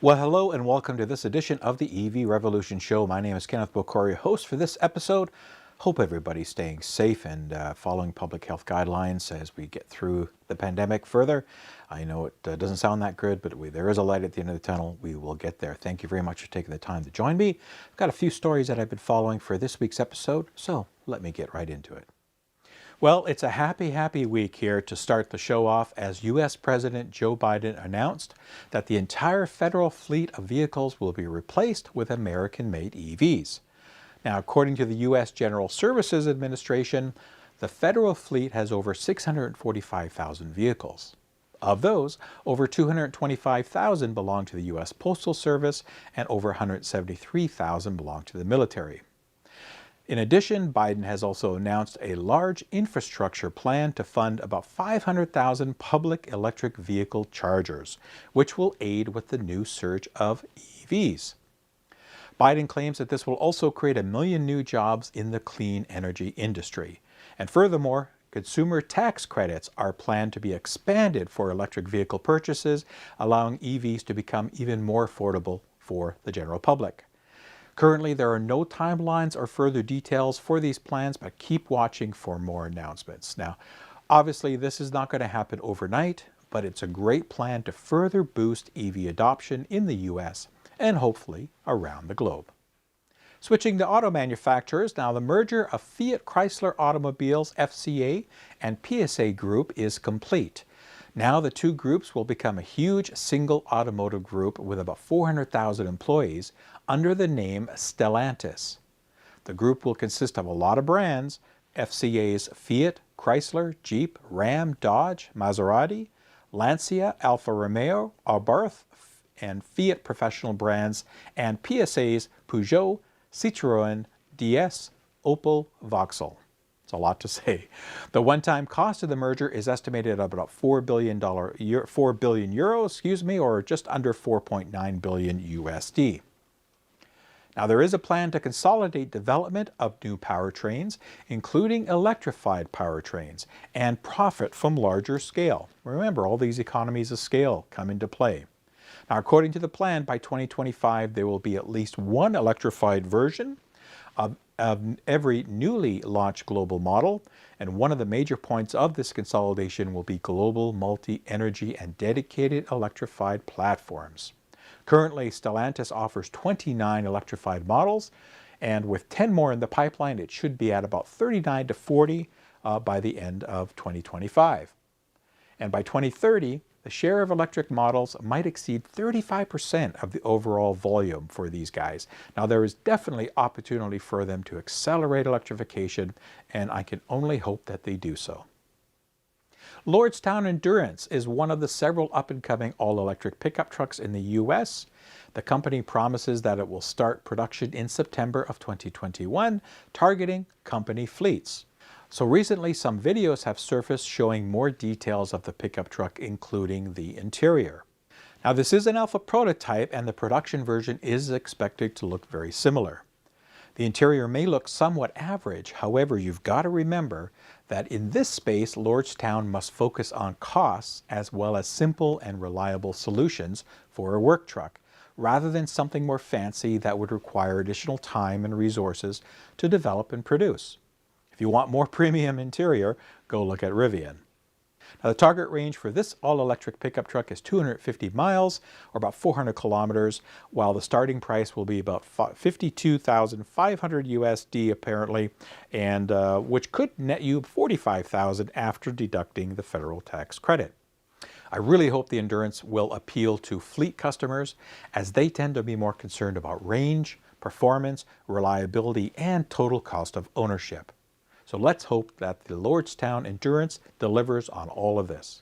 Well, hello and welcome to this edition of the EV Revolution Show. My name is Kenneth Bocoria, host for this episode. Hope everybody's staying safe and following public health guidelines as we get through the pandemic further. I know it doesn't sound that good, but there is a light at the end of the tunnel. We will get there. Thank you very much for taking the time to join me. I've got a few stories that I've been following for this week's episode, so let me get right into it. Well, it's a happy week here to start the show off as U.S. President Joe Biden announced that the entire federal fleet of vehicles will be replaced with American-made EVs. Now, according to the U.S. General Services Administration, the federal fleet has over 645,000 vehicles. Of those, over 225,000 belong to the U.S. Postal Service and over 173,000 belong to the military. In addition, Biden has also announced a large infrastructure plan to fund about 500,000 public electric vehicle chargers, which will aid with the new surge of EVs. Biden claims that this will also create 1 million new jobs in the clean energy industry. And furthermore, consumer tax credits are planned to be expanded for electric vehicle purchases, allowing EVs to become even more affordable for the general public. Currently, there are no timelines or further details for these plans, but keep watching for more announcements. Now, obviously, this is not going to happen overnight, but it's a great plan to further boost EV adoption in the U.S. and hopefully around the globe. Switching to auto manufacturers, now the merger of Fiat Chrysler Automobiles FCA and PSA Group is complete. Now the two groups will become a huge single automotive group with about 400,000 employees under the name Stellantis. The group will consist of a lot of brands: FCA's Fiat, Chrysler, Jeep, Ram, Dodge, Maserati, Lancia, Alfa Romeo, Abarth, and Fiat professional brands, and PSA's Peugeot, Citroën, DS, Opel, Vauxhall. It's a lot to say. The one-time cost of the merger is estimated at about €4 billion, or just under 4.9 billion USD. Now, there is a plan to consolidate development of new powertrains, including electrified powertrains, and profit from larger scale. Remember, all these economies of scale come into play. Now, according to the plan, by 2025, there will be at least one electrified version of every newly launched global model, and one of the major points of this consolidation will be global multi-energy and dedicated electrified platforms. Currently, Stellantis offers 29 electrified models, and with 10 more in the pipeline, it should be at about 39 to 40 by the end of 2025. And by 2030, the share of electric models might exceed 35% of the overall volume for these guys. Now, there is definitely opportunity for them to accelerate electrification, and I can only hope that they do so. Lordstown Endurance is one of the several up-and-coming all-electric pickup trucks in the U.S. The company promises that it will start production in September of 2021, targeting company fleets. So recently, some videos have surfaced showing more details of the pickup truck, including the interior. Now, this is an alpha prototype, and the production version is expected to look very similar. The interior may look somewhat average. However, you've got to remember that in this space, Lordstown must focus on costs as well as simple and reliable solutions for a work truck, rather than something more fancy that would require additional time and resources to develop and produce. If you want more premium interior, go look at Rivian. Now, the target range for this all-electric pickup truck is 250 miles, or about 400 kilometers, while the starting price will be about $52,500 USD apparently, and which could net you $45,000 after deducting the federal tax credit. I really hope the Endurance will appeal to fleet customers, as they tend to be more concerned about range, performance, reliability, and total cost of ownership. So let's hope that the Lordstown Endurance delivers on all of this.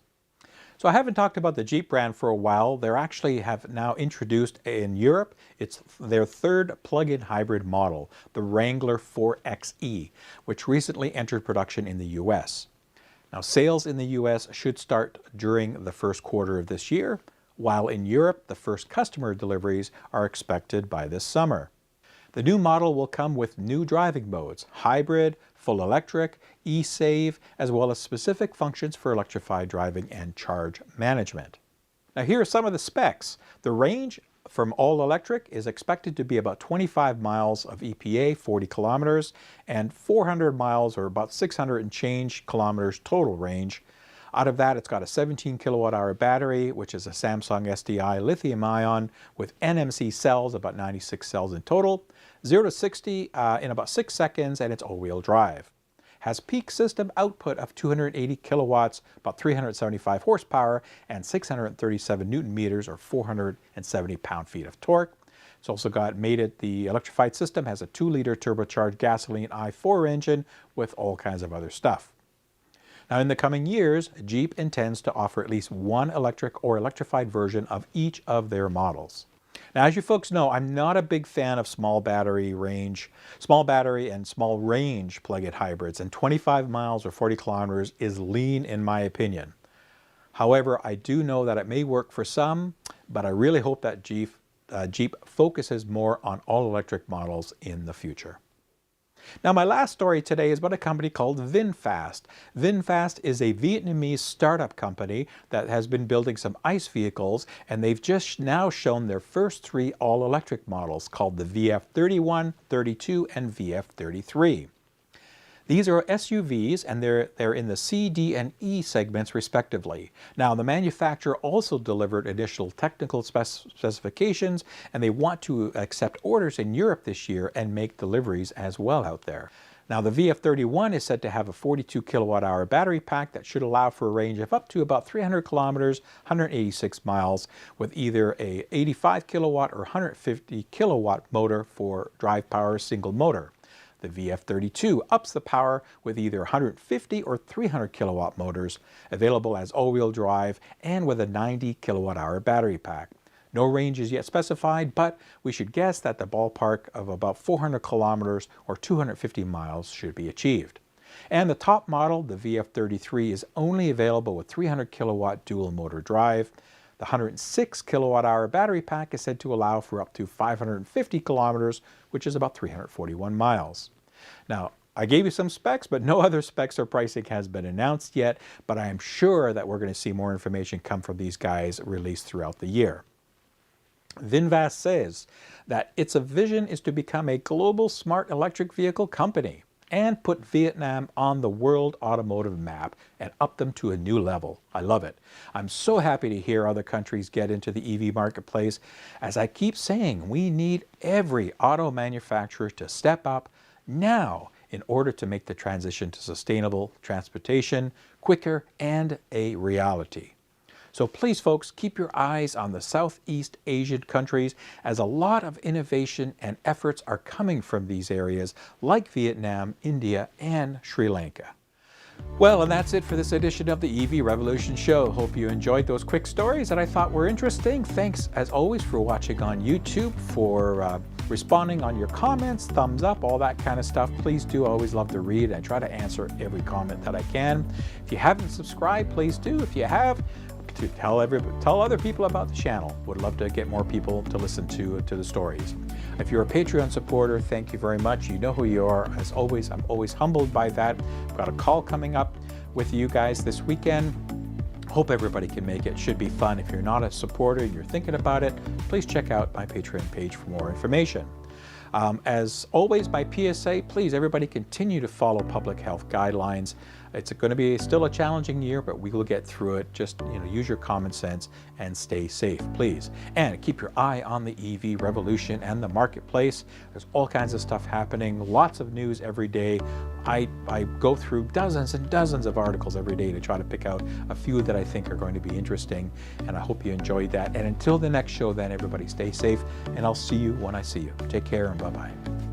So I haven't talked about the Jeep brand for a while. They actually have now introduced in Europe, it's their third plug-in hybrid model, the Wrangler 4xe, which recently entered production in the US. Now, sales in the US should start during the first quarter of this year, while in Europe, the first customer deliveries are expected by this summer. The new model will come with new driving modes: hybrid, full electric, e-save, as well as specific functions for electrified driving and charge management. Now, here are some of the specs. The range from all electric is expected to be about 25 miles of EPA, 40 kilometers, and 400 miles or about 600 and change kilometers total range. Out of that, it's got a 17 kilowatt hour battery, which is a Samsung SDI lithium ion with NMC cells, about 96 cells in total. 0 to 60 in about 6 seconds, and it's all-wheel drive. Has peak system output of 280 kilowatts, about 375 horsepower, and 637 newton meters, or 470 pound-feet of torque. It's also the electrified system has a 2-liter turbocharged gasoline i4 engine with all kinds of other stuff. Now, in the coming years, Jeep intends to offer at least one electric or electrified version of each of their models. Now, as you folks know, I'm not a big fan of small battery and small range plug-in hybrids, and 25 miles or 40 kilometers is lean in my opinion. However, I do know that it may work for some, but I really hope that Jeep focuses more on all-electric models in the future. Now, my last story today is about a company called Vinfast. Vinfast is a Vietnamese startup company that has been building some ICE vehicles, and they've just now shown their first 3 all-electric models called the VF31, 32, and VF33. These are SUVs, and they're in the C, D, and E segments respectively. Now, the manufacturer also delivered additional technical specifications, and they want to accept orders in Europe this year and make deliveries as well out there. Now, the VF31 is said to have a 42 kilowatt hour battery pack that should allow for a range of up to about 300 kilometers, 186 miles, with either a 85 kilowatt or 150 kilowatt motor for drive power single motor. The VF32 ups the power with either 150 or 300 kilowatt motors, available as all-wheel drive and with a 90 kilowatt hour battery pack. No range is yet specified, but we should guess that the ballpark of about 400 kilometers or 250 miles should be achieved. And the top model, the VF33, is only available with 300 kilowatt dual motor drive. The 106 kilowatt hour battery pack is said to allow for up to 550 kilometers, which is about 341 miles. Now, I gave you some specs, but no other specs or pricing has been announced yet, but I am sure that we're going to see more information come from these guys released throughout the year. Vinfast says that its vision is to become a global smart electric vehicle company and put Vietnam on the world automotive map and up them to a new level. I love it. I'm so happy to hear other countries get into the EV marketplace. As I keep saying, we need every auto manufacturer to step up now in order to make the transition to sustainable transportation quicker and a reality. So please, folks, keep your eyes on the Southeast Asian countries, as a lot of innovation and efforts are coming from these areas like Vietnam, India, and Sri Lanka. Well, and that's it for this edition of the EV Revolution Show. Hope you enjoyed those quick stories that I thought were interesting. Thanks, as always, for watching on YouTube, for responding on your comments, thumbs up, all that kind of stuff. Please do. I always love to read and try to answer every comment that I can. If you haven't subscribed, please do. If you have, to tell other people about the channel. Would love to get more people to listen to the stories. If you're a Patreon supporter, thank you very much. You know who you are. As always, I'm always humbled by that. I've got a call coming up with you guys this weekend. Hope everybody can make it. Should be fun. If you're not a supporter and you're thinking about it, please check out my Patreon page for more information. As always, my PSA, please, everybody continue to follow public health guidelines. It's going to be still a challenging year, but we will get through it. Just, use your common sense and stay safe, please. And keep your eye on the EV revolution and the marketplace. There's all kinds of stuff happening, lots of news every day. I go through dozens and dozens of articles every day to try to pick out a few that I think are going to be interesting, and I hope you enjoyed that. And until the next show, then, everybody stay safe, and I'll see you when I see you. Take care, and bye-bye.